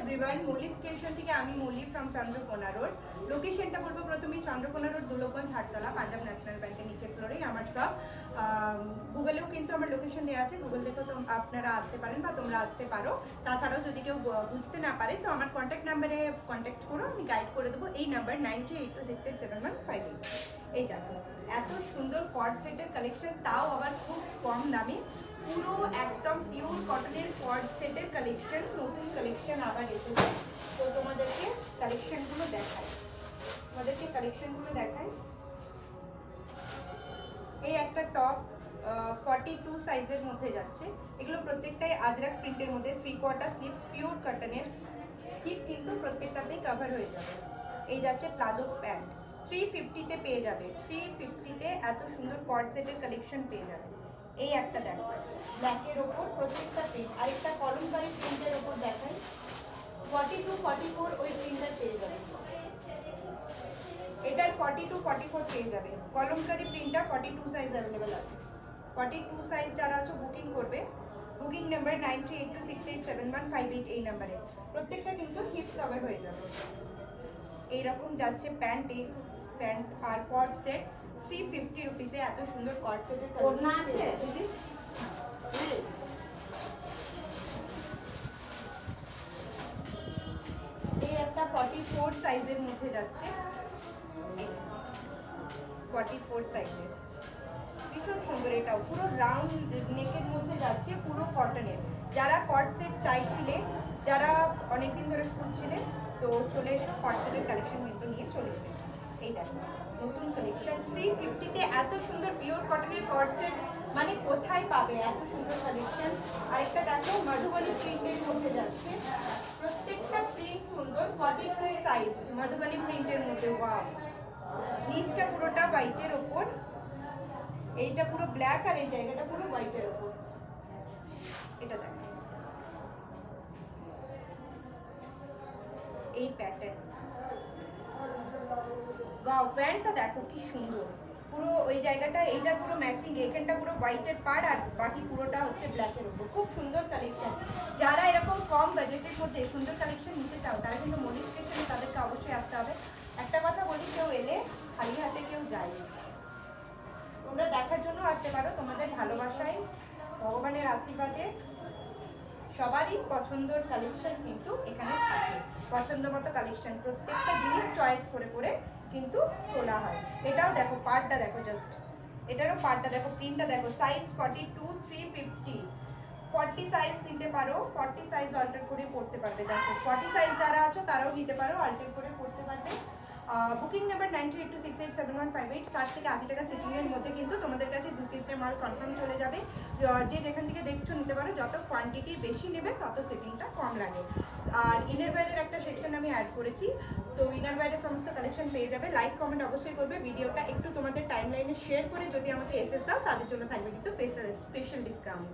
Everyone, মল্লিস creation থেকে আমি মল্লি from Chandrakona road. লোকেশনটা বলবো প্রথমেই চন্দ্রকোনা রোড, দুলকগঞ্জ, হাটতলা, পাঞ্জাব ন্যাশনাল ব্যাংকের নিচের ফ্লোরেই আমার সব। গুগলেও কিন্তু আমার লোকেশন দেওয়া আছে, গুগল থেকেও তো আপনারা আসতে পারেন বা তোমরা আসতে পারো। তাছাড়াও যদি কেউ বুঝতে না পারে তো আমার কন্ট্যাক্ট নাম্বারে কন্ট্যাক্ট করো, আমি গাইড করে দেবো। এই নাম্বার 9382687158। এই দেখো এত সুন্দর কর্ড সেটের কালেকশন, তাও আবার খুব কম দামে। পুরো একদম পিওর কটনের কর্ড সেটের কালেকশন, নতুন কালেকশন আবার এসেছে। তো তোমাদেরকে কালেকশনগুলো দেখাই, এই একটা টপ 42 সাইজের মধ্যে যাচ্ছে। এগুলো প্রত্যেকটাই আজরাক প্রিন্টের মধ্যে, 3/4 স্লিভস, পিওর কটনের। হিপ কিন্তু প্রত্যেকটাতেই কভার হয়ে যাবে। এই যাচ্ছে প্লাজো প্যান্ট, 350-তে পেয়ে যাবে। 350-তে এত সুন্দর কর্ড সেটের কালেকশন পেয়ে যাবে। এই একটা দেখো ব্ল্যাকের ওপর প্রত্যেকটা প্রিন্ট, আরেকটা কলমকারি প্রিন্টের ওপর দেখাই, 42-44 ওই প্রিন্টার পেয়ে যাবে। এটার 42-44 পেয়ে যাবে। কলমকারি প্রিন্টটা 42 সাইজ অ্যাভেলেবেল আছে। 42 সাইজ যারা আছো বুকিং করবে, বুকিং নাম্বার 9382687158 এই নাম্বারে। প্রত্যেকটা কিন্তু হিপ কভার হয়ে যাবে। এইরকম যাচ্ছে প্যান্ট আর কর্ড সেট 350 রুপিসে। এত সুন্দর কর্ড সেটের ওড়না আছে দিদি। এই একটা 44 সাইজের মধ্যে যাচ্ছে, 44 সাইজের, ভীষণ সুন্দর। এটাও পুরো রাউন্ড নেকের মধ্যে যাচ্ছে, পুরো কটনের। যারা কর্ড সেট চাইছিলে, যারা অনেকদিন ধরে খুঁজছিলেন, তো চলে এসো, কর্ড সেটের কালেকশন কিন্তু নিয়ে চলে এসেছে। এই দেখো নতুন কালেকশন 350-তে এত সুন্দর পিওর কটনের কর্ড সেট, মানে কোথায় পাবে এত সুন্দর কালেকশন। আরেকটা দেখো মধুবনী প্রিন্টের মধ্যে যাচ্ছে, প্রত্যেকটা প্রিন্ট সুন্দর, 42 সাইজ মধুবনী প্রিন্টের মধ্যে। ওয়াও, নিচটা পুরোটা হোয়াইটের ওপর, এইটা পুরো ব্ল্যাক আর এই জায়গাটা পুরো হোয়াইটের ওপর। এটা দেখো এই প্যাটার্ন, ওয়াও, প্যান্টটা দেখো কি সুন্দর। পুরো ওই জায়গাটা এইটার পুরো ম্যাচিং, এখানটা পুরো হোয়াইটের পাড় আর বাকি পুরোটা হচ্ছে ব্ল্যাকের উপর। খুব সুন্দর কালেকশন। যারা এরকম কম বাজেটের মধ্যে সুন্দর কালেকশন নিতে চাও তারা কিন্তু মল্লিস ক্রিয়েশনে তাদেরকে অবশ্যই আসতে হবে। একটা কথা বলি, কেউ এলে খালি হাতে কেউ যায় না। তোমরা দেখার জন্য আসতে পারো, তোমাদের ভালোবাসায়, ভগবানের আশীর্বাদে সবারই পছন্দের কালেকশন কিন্তু এখানে থাকে। পছন্দ মতো কালেকশন, প্রত্যেকটা জিনিস চয়েস করে করে কিন্তু তোলা হয়। এটাও দেখো পার্টটা দেখো, জাস্ট এটারও পার্টটা দেখো, প্রিন্টটা দেখো। সাইজ 42, 350, 40 সাইজ নিতে পারো, 40 সাইজ অল্টার করে পড়তে পারবে। দেখো 40 সাইজ যারা আছো তারাও নিতে পারো, অল্টার করে পড়তে পারবে। Booking number 9382687158। 60 থেকে 80 টাকা শিপিংয়ের মধ্যে কিন্তু তোমাদের কাছে 2-3টে মাল কনফার্ম চলে যাবে। যে যেখান থেকে দেখছো নিতে পারো, যত কোয়ান্টিটি বেশি নেবে তত শিপিংটা কম লাগে। আর ইনার ওয়্যারের একটা সেকশন আমি অ্যাড করেছি, তো ইনার ওয়্যারের সমস্ত কালেকশন পেয়ে যাবে। লাইক কমেন্ট অবশ্যই করবে, ভিডিওটা একটু তোমাদের টাইম লাইনে শেয়ার করে যদি আমাকে এসএস দাও, তাদের জন্য থাকবে কিন্তু স্পেশাল ডিসকাউন্ট।